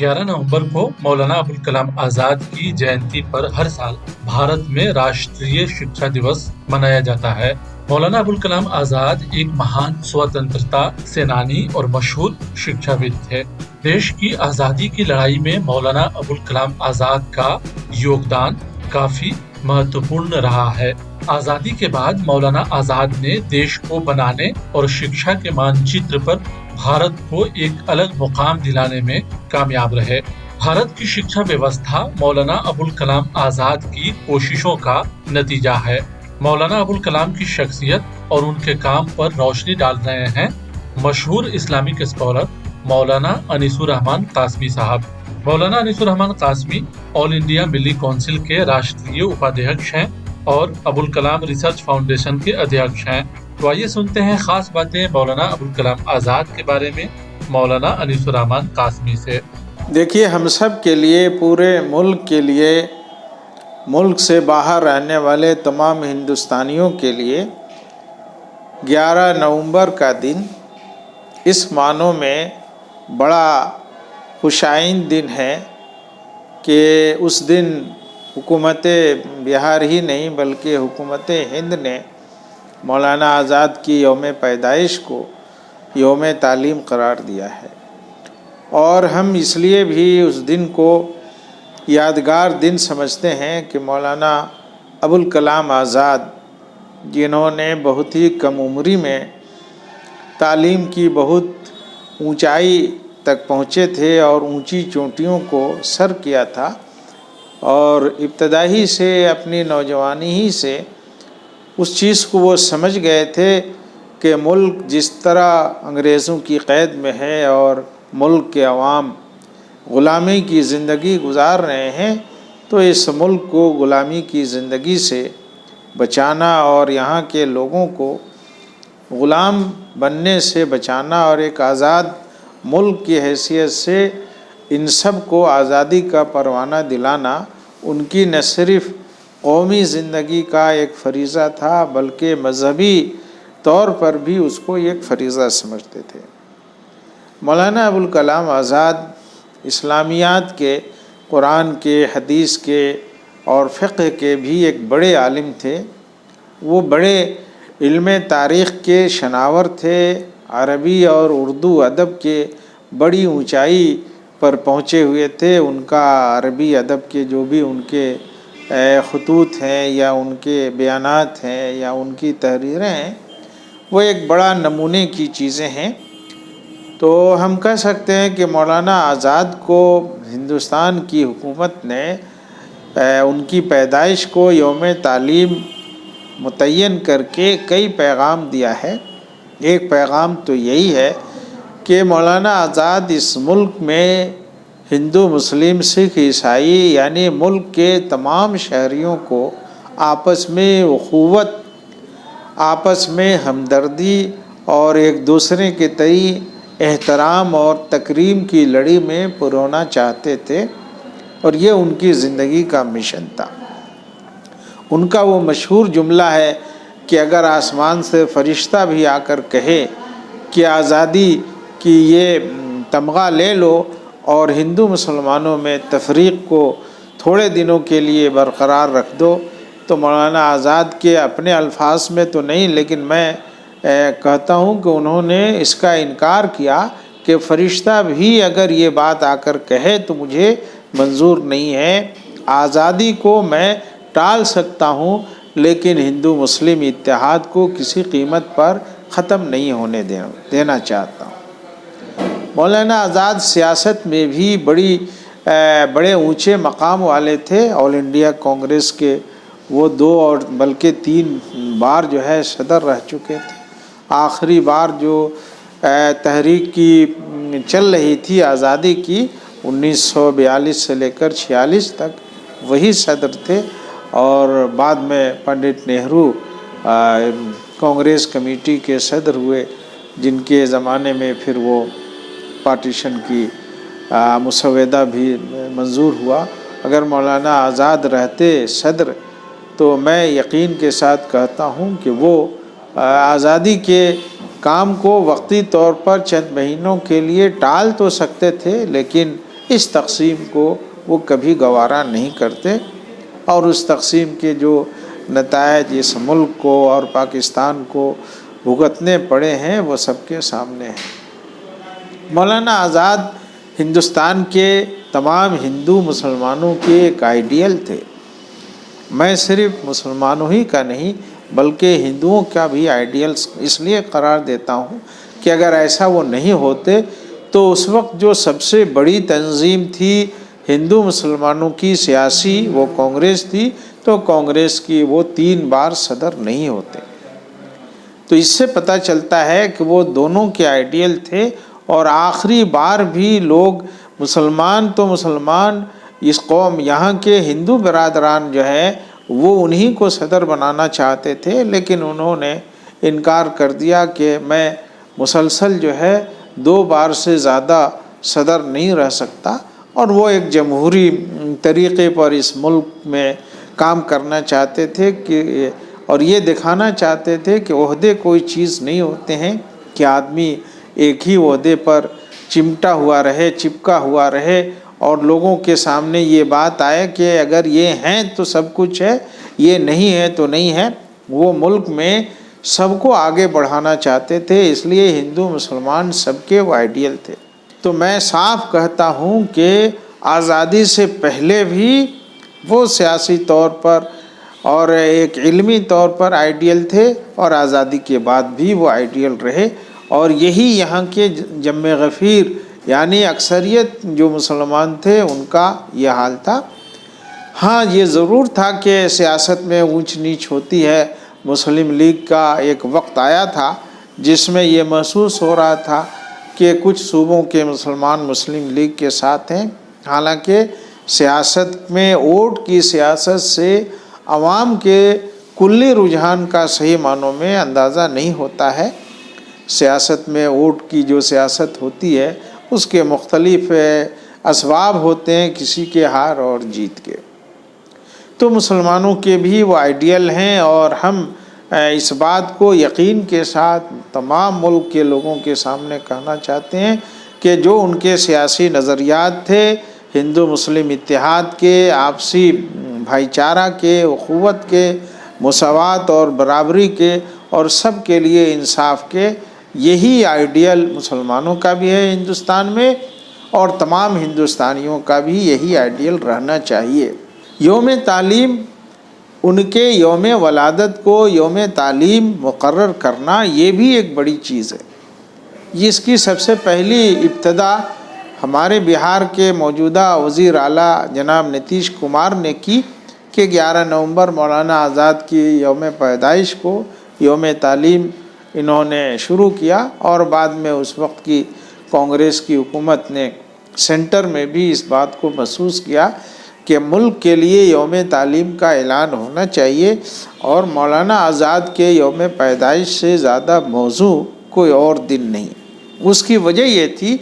11 نومبر کو مولانا ابوالکلام آزاد کی جینتی پر ہر سال بھارت میں راشٹریہ شکشا دیوس منایا جاتا ہے۔ مولانا ابوالکلام آزاد ایک مہان سوتنترتا سینانی اور مشہور شکشاوید تھے۔ دیش کی آزادی کی لڑائی میں مولانا ابوالکلام آزاد کا یوگدان کافی مہتوپورن رہا ہے۔ آزادی کے بعد مولانا آزاد نے دیش کو بنانے اور شکشا کے مانچتر پر بھارت کو ایک الگ مقام دلانے میں کامیاب رہے۔ بھارت کی شکشا ویوستھا مولانا ابوالکلام آزاد کی کوششوں کا نتیجہ ہے۔ مولانا ابوالکلام کی شخصیت اور ان کے کام پر روشنی ڈال رہے ہیں مشہور اسلامک اسکالر مولانا انیس الرحمن قاسمی صاحب۔ مولانا انیس الرحمن قاسمی آل انڈیا ملی کونسل کے راشٹریہ اپادھیکش ہیں اور ابوالکلام ریسرچ فاؤنڈیشن کے ادھیکش ہیں۔ تو آئیے سنتے ہیں خاص باتیں مولانا ابوالکلام آزاد کے بارے میں مولانا انیس الرحمن قاسمی سے۔ دیکھیے، ہم سب کے لیے، پورے ملک کے لیے، ملک سے باہر رہنے والے تمام ہندوستانیوں کے لیے 11 نومبر کا دن اس معنوں میں بڑا خوشائن دن ہے کہ اس دن حکومت بہار ہی نہیں بلکہ حکومت ہند نے مولانا آزاد کی یوم پیدائش کو یوم تعلیم قرار دیا ہے، اور ہم اس لیے بھی اس دن کو یادگار دن سمجھتے ہیں کہ مولانا ابوالکلام آزاد، جنہوں نے بہت ہی کم عمری میں تعلیم کی بہت اونچائی تک پہنچے تھے اور اونچی چوٹیوں کو سر کیا تھا، اور ابتدائی سے اپنی نوجوانی ہی سے اس چیز کو وہ سمجھ گئے تھے کہ ملک جس طرح انگریزوں کی قید میں ہے اور ملک کے عوام غلامی کی زندگی گزار رہے ہیں، تو اس ملک کو غلامی کی زندگی سے بچانا اور یہاں کے لوگوں کو غلام بننے سے بچانا اور ایک آزاد ملک کی حیثیت سے ان سب کو آزادی کا پروانہ دلانا ان کی نہ صرف قومی زندگی کا ایک فریضہ تھا بلکہ مذہبی طور پر بھی اس کو ایک فریضہ سمجھتے تھے۔ مولانا ابوالکلام آزاد اسلامیات کے، قرآن کے، حدیث کے اور فقہ کے بھی ایک بڑے عالم تھے۔ وہ بڑے علم تاریخ کے شناور تھے، عربی اور اردو ادب کے بڑی اونچائی پر پہنچے ہوئے تھے۔ ان کا عربی ادب کے جو بھی ان کے خطوط ہیں یا ان کے بیانات ہیں یا ان کی تحریریں ہیں، وہ ایک بڑا نمونے کی چیزیں ہیں۔ تو ہم کہہ سکتے ہیں کہ مولانا آزاد کو ہندوستان کی حکومت نے ان کی پیدائش کو یوم تعلیم متعین کر کے کئی پیغام دیا ہے۔ ایک پیغام تو یہی ہے کہ مولانا آزاد اس ملک میں ہندو، مسلم، سکھ، عیسائی یعنی ملک کے تمام شہریوں کو آپس میں اخوت، آپس میں ہمدردی اور ایک دوسرے کے تئیں احترام اور تکریم کی لڑی میں پرونا چاہتے تھے، اور یہ ان کی زندگی کا مشن تھا۔ ان کا وہ مشہور جملہ ہے کہ اگر آسمان سے فرشتہ بھی آ کر کہے کہ آزادی کی یہ تمغہ لے لو اور ہندو مسلمانوں میں تفریق کو تھوڑے دنوں کے لیے برقرار رکھ دو، تو مولانا آزاد کے اپنے الفاظ میں تو نہیں لیکن میں کہتا ہوں کہ انہوں نے اس کا انکار کیا کہ فرشتہ بھی اگر یہ بات آ کر کہے تو مجھے منظور نہیں ہے۔ آزادی کو میں ٹال سکتا ہوں لیکن ہندو مسلم اتحاد کو کسی قیمت پر ختم نہیں ہونے دینا چاہتا ہوں۔ مولانا آزاد سیاست میں بھی بڑے اونچے مقام والے تھے۔ آل انڈیا کانگریس کے وہ 2 اور بلکہ 3 بار جو ہے صدر رہ چکے تھے۔ آخری بار جو تحریک کی چل رہی تھی آزادی کی 1942 سے لے کر 46 تک وہی صدر تھے، اور بعد میں پنڈت نہرو کانگریس کمیٹی کے صدر ہوئے، جن کے زمانے میں پھر وہ پارٹیشن کی مسودہ بھی منظور ہوا۔ اگر مولانا آزاد رہتے صدر تو میں یقین کے ساتھ کہتا ہوں کہ وہ آزادی کے کام کو وقتی طور پر چند مہینوں کے لیے ٹال تو سکتے تھے، لیکن اس تقسیم کو وہ کبھی گوارا نہیں کرتے، اور اس تقسیم کے جو نتائج اس ملک کو اور پاکستان کو بھگتنے پڑے ہیں وہ سب کے سامنے ہیں۔ مولانا آزاد ہندوستان کے تمام ہندو مسلمانوں کے ایک آئیڈیل تھے۔ میں صرف مسلمانوں ہی کا نہیں بلکہ ہندوؤں کا بھی آئیڈیل اس لیے قرار دیتا ہوں کہ اگر ایسا وہ نہیں ہوتے تو اس وقت جو سب سے بڑی تنظیم تھی ہندو مسلمانوں کی سیاسی، وہ کانگریس تھی، تو کانگریس کی وہ 3 بار صدر نہیں ہوتے۔ تو اس سے پتہ چلتا ہے کہ وہ دونوں کے آئیڈیل تھے، اور آخری بار بھی لوگ مسلمان تو مسلمان، اس قوم یہاں کے ہندو برادران جو ہے وہ انہی کو صدر بنانا چاہتے تھے، لیکن انہوں نے انکار کر دیا کہ میں مسلسل جو ہے 2 بار سے زیادہ صدر نہیں رہ سکتا، اور وہ ایک جمہوری طریقے پر اس ملک میں کام کرنا چاہتے تھے کہ، اور یہ دکھانا چاہتے تھے کہ عہدے کوئی چیز نہیں ہوتے ہیں کہ آدمی ایک ہی عہدے پر چمٹا ہوا رہے، چپکا ہوا رہے، اور لوگوں کے سامنے یہ بات آئے کہ اگر یہ ہیں تو سب کچھ ہے، یہ نہیں ہے تو نہیں ہے۔ وہ ملک میں سب کو آگے بڑھانا چاہتے تھے، اس لیے ہندو مسلمان سب کے وہ آئیڈیل تھے۔ تو میں صاف کہتا ہوں کہ آزادی سے پہلے بھی وہ سیاسی طور پر اور ایک علمی طور پر آئیڈیل تھے، اور آزادی کے بعد بھی وہ آئیڈیل رہے، اور یہی یہاں کے جم غفیر یعنی اکثریت جو مسلمان تھے ان کا یہ حال تھا۔ ہاں یہ ضرور تھا کہ سیاست میں اونچ نیچ ہوتی ہے۔ مسلم لیگ کا ایک وقت آیا تھا جس میں یہ محسوس ہو رہا تھا کہ کچھ صوبوں کے مسلمان مسلم لیگ کے ساتھ ہیں، حالانکہ سیاست میں ووٹ کی سیاست سے عوام کے کلی رجحان کا صحیح معنوں میں اندازہ نہیں ہوتا ہے۔ سیاست میں ووٹ کی جو سیاست ہوتی ہے اس کے مختلف اسباب ہوتے ہیں، کسی کے ہار اور جیت کے۔ تو مسلمانوں کے بھی وہ آئیڈیل ہیں، اور ہم اس بات کو یقین کے ساتھ تمام ملک کے لوگوں کے سامنے کہنا چاہتے ہیں کہ جو ان کے سیاسی نظریات تھے ہندو مسلم اتحاد کے، آپسی بھائی چارہ کے، اخوت کے، مساوات اور برابری کے، اور سب کے لیے انصاف کے، یہی آئیڈیل مسلمانوں کا بھی ہے ہندوستان میں، اور تمام ہندوستانیوں کا بھی یہی آئیڈیل رہنا چاہیے۔ یوم تعلیم، ان کے یوم ولادت کو یوم تعلیم مقرر کرنا یہ بھی ایک بڑی چیز ہے۔ جس کی سب سے پہلی ابتدا ہمارے بہار کے موجودہ وزیر اعلیٰ جناب نتیش کمار نے کی کہ 11 نومبر مولانا آزاد کی یوم پیدائش کو یوم تعلیم انہوں نے شروع کیا، اور بعد میں اس وقت کی کانگریس کی حکومت نے سینٹر میں بھی اس بات کو محسوس کیا کہ ملک کے لیے یوم تعلیم کا اعلان ہونا چاہیے، اور مولانا آزاد کے یوم پیدائش سے زیادہ موضوع کوئی اور دن نہیں۔ اس کی وجہ یہ تھی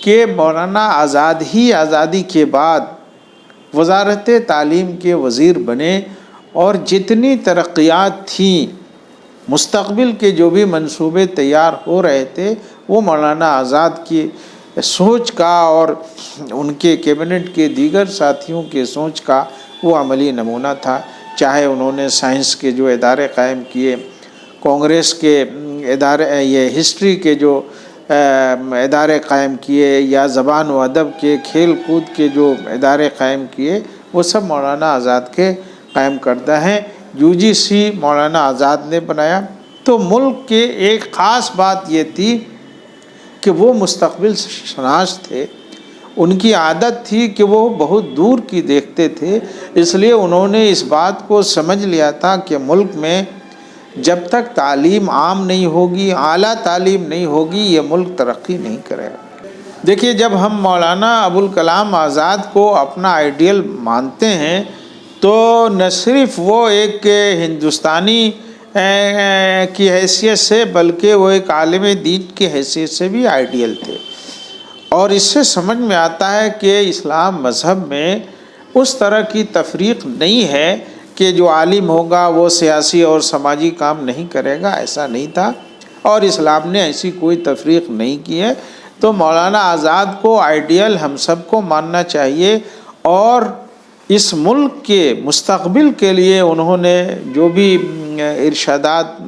کہ مولانا آزاد ہی آزادی کے بعد وزارت تعلیم کے وزیر بنے، اور جتنی ترقیات تھیں، مستقبل کے جو بھی منصوبے تیار ہو رہے تھے، وہ مولانا آزاد کی سوچ کا اور ان کے کیبنٹ کے دیگر ساتھیوں کے سوچ کا وہ عملی نمونہ تھا۔ چاہے انہوں نے سائنس کے جو ادارے قائم کیے، کانگریس کے ادارے، یہ ہسٹری کے جو ادارے قائم کیے، یا زبان و ادب کے، کھیل کود کے جو ادارے قائم کیے، وہ سب مولانا آزاد کے قائم کردہ ہیں۔ UGC مولانا آزاد نے بنایا۔ تو ملک کے ایک خاص بات یہ تھی کہ وہ مستقبل شناس تھے، ان کی عادت تھی کہ وہ بہت دور کی دیکھتے تھے، اس لیے انہوں نے اس بات کو سمجھ لیا تھا کہ ملک میں جب تک تعلیم عام نہیں ہوگی، اعلیٰ تعلیم نہیں ہوگی، یہ ملک ترقی نہیں کرے گا۔ دیکھیے، جب ہم مولانا ابوالکلام آزاد کو اپنا آئیڈیل مانتے ہیں تو نہ صرف وہ ایک ہندوستانی کی حیثیت سے بلکہ وہ ایک عالم دین کی حیثیت سے بھی آئیڈیل تھے، اور اس سے سمجھ میں آتا ہے کہ اسلام مذہب میں اس طرح کی تفریق نہیں ہے کہ جو عالم ہوگا وہ سیاسی اور سماجی کام نہیں کرے گا، ایسا نہیں تھا، اور اسلام نے ایسی کوئی تفریق نہیں کی ہے۔ تو مولانا آزاد کو آئیڈیل ہم سب کو ماننا چاہیے، اور اس ملک کے مستقبل کے لیے انہوں نے جو بھی ارشادات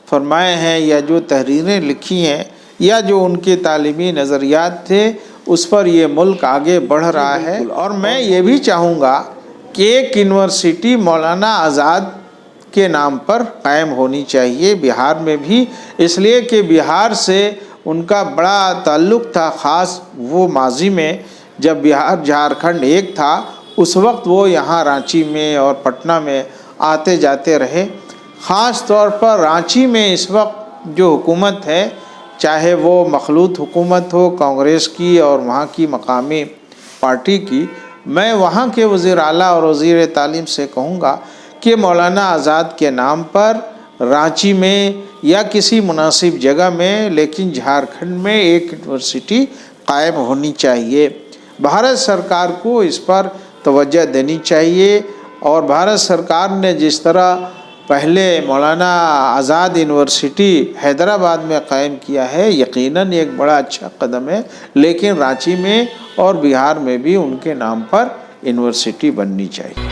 فرمائے ہیں یا جو تحریریں لکھی ہیں یا جو ان کے تعلیمی نظریات تھے، اس پر یہ ملک آگے بڑھ رہا ہے۔ اور میں یہ بھی چاہوں گا کہ ایک یونیورسٹی مولانا آزاد کے نام پر قائم ہونی چاہیے بہار میں بھی، اس لیے کہ بہار سے ان کا بڑا تعلق تھا، خاص وہ ماضی میں جب بہار جھارکھنڈ ایک تھا، اس وقت وہ یہاں رانچی میں اور پٹنہ میں آتے جاتے رہے۔ خاص طور پر رانچی میں اس وقت جو حکومت ہے، چاہے وہ مخلوط حکومت ہو کانگریس کی اور وہاں کی مقامی پارٹی کی، میں وہاں کے وزیر اعلیٰ اور وزیر تعلیم سے کہوں گا کہ مولانا آزاد کے نام پر رانچی میں یا کسی مناسب جگہ میں، لیکن جھارکھنڈ میں ایک یونیورسٹی قائم ہونی چاہیے۔ بھارت سرکار کو اس پر توجہ دینی چاہیے، اور بھارت سرکار نے جس طرح پہلے مولانا آزاد یونیورسٹی حیدرآباد میں قائم کیا ہے، یقیناً ایک بڑا اچھا قدم ہے، لیکن رانچی میں اور بہار میں بھی ان کے نام پر یونیورسٹی بننی چاہیے۔